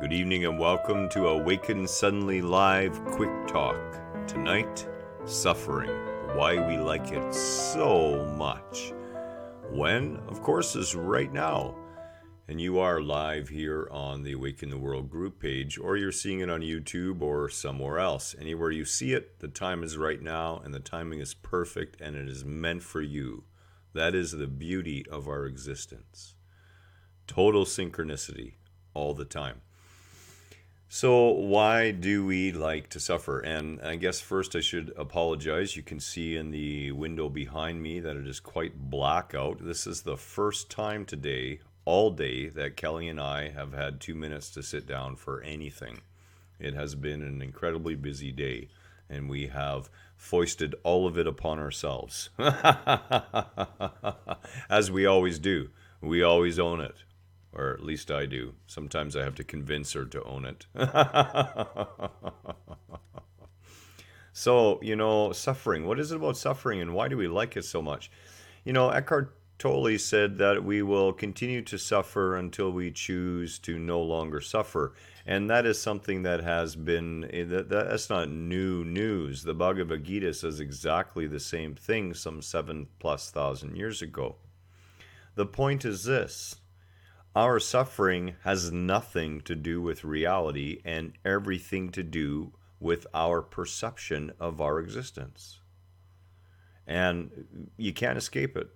Good evening and welcome to Awaken Suddenly Live Quick Talk. Tonight, suffering. Why we like it so much. When, of course, is right now. And you are live here on the Awaken the World group page, or you're seeing it on YouTube or somewhere else. Anywhere you see it, the time is right now, and the timing is perfect, and it is meant for you. That is the beauty of our existence. Total synchronicity all the time. So why do we like to suffer? And I guess first I should apologize. You can see in the window behind me that it is quite black out. This is the first time today, all day, that Kelly and I have had 2 minutes to sit down for anything. It has been an incredibly busy day, and we have foisted all of it upon ourselves. As we always do. We always own it. Or at least I do. Sometimes I have to convince her to own it. So, suffering. What is it about suffering and why do we like it so much? Eckhart Tolle said that we will continue to suffer until we choose to no longer suffer. And that is something that has been, that's not new news. The Bhagavad Gita says exactly the same thing some 7,000+ years ago. The point is this. Our suffering has nothing to do with reality and everything to do with our perception of our existence. And you can't escape it.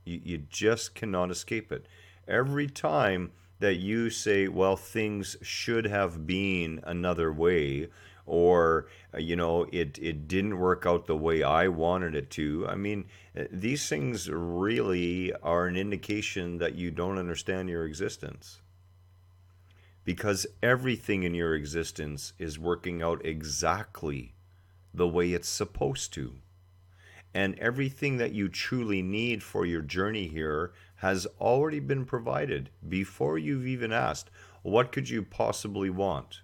You just cannot escape it. Every time that you say, well, things should have been another way, or, it didn't work out the way I wanted it to. I mean, these things really are an indication that you don't understand your existence. Because everything in your existence is working out exactly the way it's supposed to. And everything that you truly need for your journey here has already been provided before you've even asked, what could you possibly want?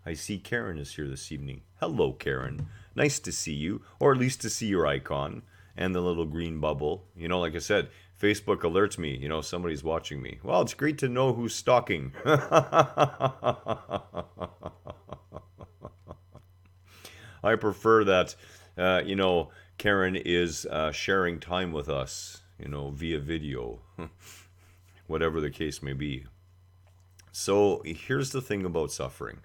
I see Karen is here this evening. Hello, Karen. Nice to see you, or at least to see your icon and the little green bubble. Like I said, Facebook alerts me, somebody's watching me. Well, it's great to know who's stalking. I prefer that, Karen is sharing time with us, via video, whatever the case may be. So here's the thing about suffering.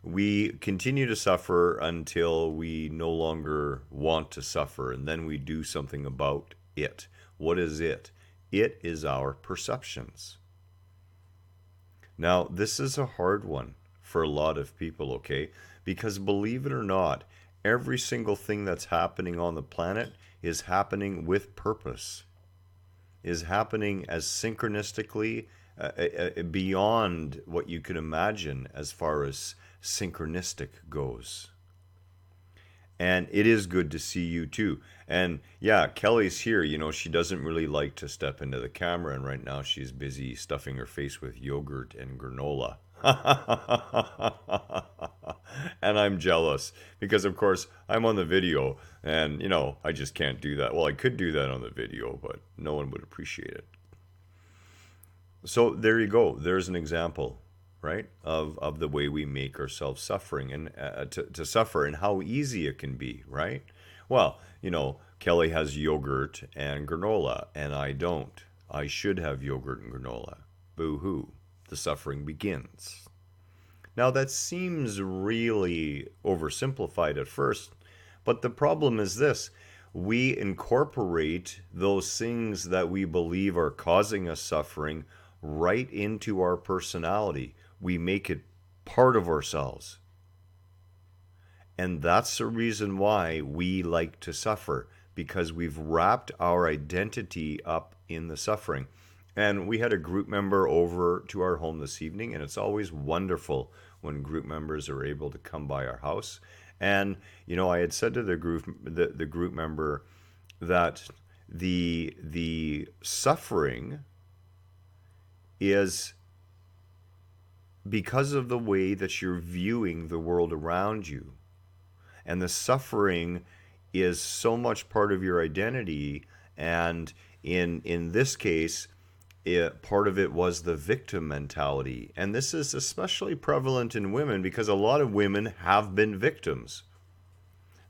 We continue to suffer until we no longer want to suffer, and then we do something about it. What is it? It is our perceptions. Now, this is a hard one for a lot of people, okay? Because believe it or not, every single thing that's happening on the planet is happening with purpose, is happening as synchronistically beyond what you could imagine as far as synchronistic goes. And it is good to see you too. And yeah, Kelly's here. She doesn't really like to step into the camera, and right now she's busy stuffing her face with yogurt and granola. And I'm jealous because, of course, I'm on the video and, I just can't do that. Well, I could do that on the video, but no one would appreciate it. So there you go. There's an example, right, of the way we make ourselves suffering and to suffer and how easy it can be, right? Well, Kelly has yogurt and granola, and I don't. I should have yogurt and granola. Boo-hoo. The suffering begins. Now, that seems really oversimplified at first, but the problem is this. We incorporate those things that we believe are causing us suffering right into our personality. We make it part of ourselves. And that's the reason why we like to suffer, because we've wrapped our identity up in the suffering. And we had a group member over to our home this evening, and it's always wonderful when group members are able to come by our house. And, I had said to the group member that the suffering is because of the way that you're viewing the world around you. And the suffering is so much part of your identity. And in this case, part of it was the victim mentality. And this is especially prevalent in women because a lot of women have been victims.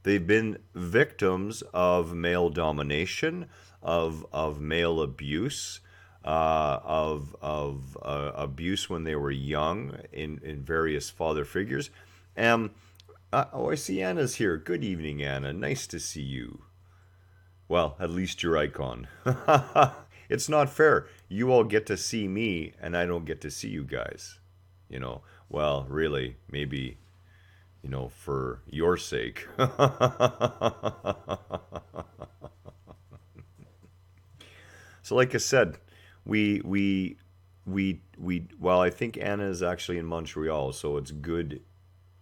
They've been victims of male domination, of male abuse, of abuse when they were young in various father figures. And I see Anna's here. Good evening, Anna. Nice to see you. Well, at least your icon. It's not fair. You all get to see me, and I don't get to see you guys. Well, really, maybe, for your sake. So, like I said, well, I think Anna is actually in Montreal, so it's good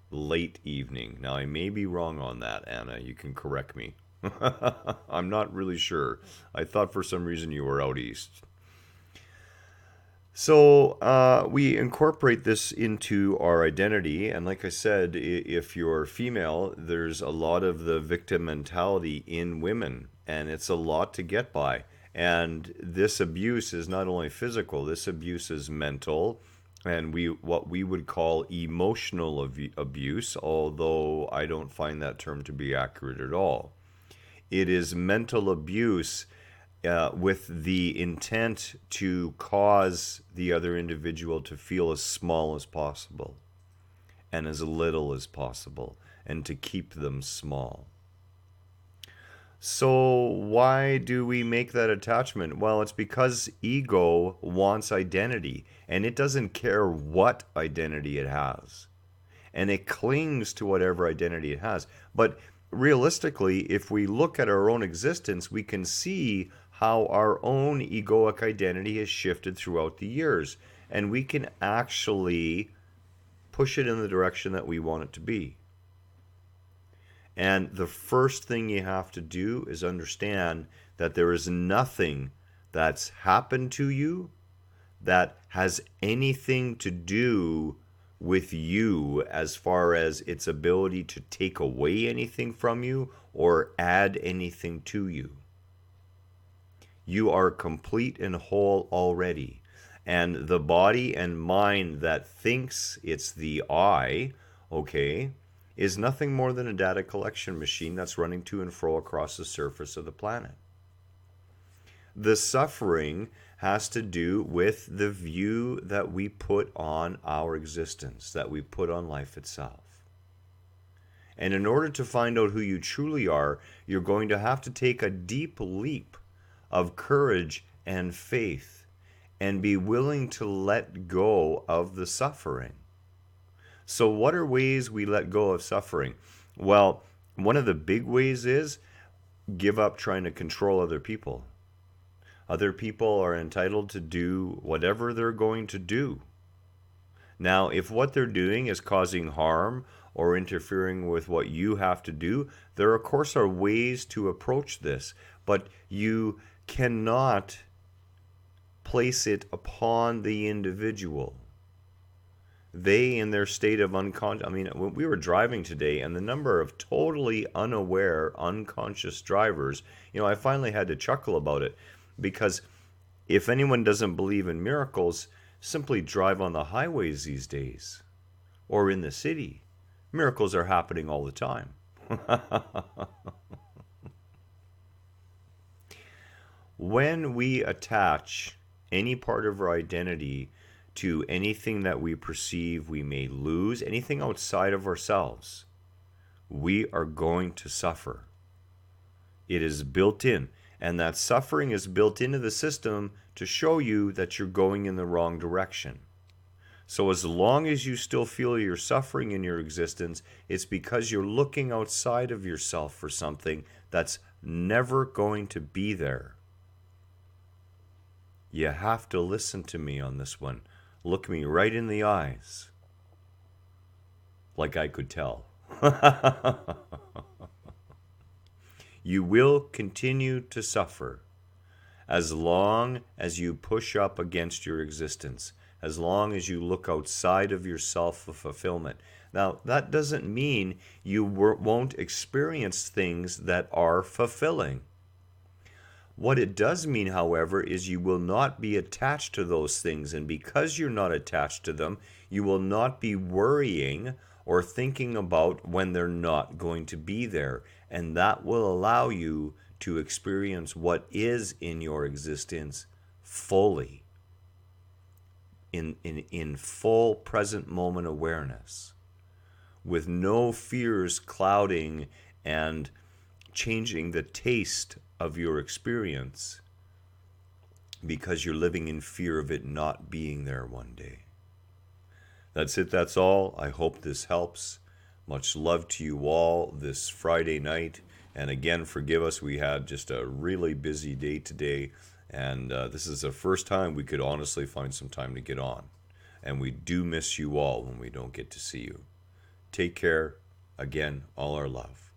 late evening. Now, I may be wrong on that, Anna. You can correct me. I'm not really sure. I thought for some reason you were out east. So we incorporate this into our identity. And like I said, if you're female, there's a lot of the victim mentality in women, and it's a lot to get by. And this abuse is not only physical, this abuse is mental, and what we would call emotional abuse, although I don't find that term to be accurate at all. It is mental abuse with the intent to cause the other individual to feel as small as possible and as little as possible, and to keep them small. So why do we make that attachment? Well, it's because ego wants identity, and it doesn't care what identity it has. And it clings to whatever identity it has. But realistically, if we look at our own existence, we can see how our own egoic identity has shifted throughout the years. And we can actually push it in the direction that we want it to be. And the first thing you have to do is understand that there is nothing that's happened to you that has anything to do with you as far as its ability to take away anything from you or add anything to you. You are complete and whole already. And the body and mind that thinks it's the I, okay, is nothing more than a data collection machine that's running to and fro across the surface of the planet. The suffering has to do with the view that we put on our existence, that we put on life itself. And in order to find out who you truly are, you're going to have to take a deep leap of courage and faith and be willing to let go of the suffering. So what are ways we let go of suffering? Well, one of the big ways is give up trying to control other people. Other people are entitled to do whatever they're going to do. Now, if what they're doing is causing harm or interfering with what you have to do, there of course are ways to approach this, but you cannot place it upon the individual. They, in their state of unconscious, when we were driving today, and the number of totally unaware, unconscious drivers, I finally had to chuckle about it, because if anyone doesn't believe in miracles, simply drive on the highways these days, or in the city. Miracles are happening all the time. When we attach any part of our identity to anything that we perceive we may lose, anything outside of ourselves, we are going to suffer. It is built in, and that suffering is built into the system to show you that you're going in the wrong direction. So as long as you still feel you're suffering in your existence, it's because you're looking outside of yourself for something that's never going to be there. You have to listen to me on this one. Look me right in the eyes, like I could tell. You will continue to suffer as long as you push up against your existence, as long as you look outside of yourself for fulfillment. Now, that doesn't mean you won't experience things that are fulfilling. What it does mean, however, is you will not be attached to those things. And because you're not attached to them, you will not be worrying or thinking about when they're not going to be there. And that will allow you to experience what is in your existence fully, in full present moment awareness, with no fears clouding and changing the taste of your experience because you're living in fear of it not being there one day. That's it, that's all. I hope this helps. Much love to you all this Friday night. And again, forgive us, we had just a really busy day today. And this is the first time we could honestly find some time to get on. And we do miss you all when we don't get to see you. Take care. Again, all our love.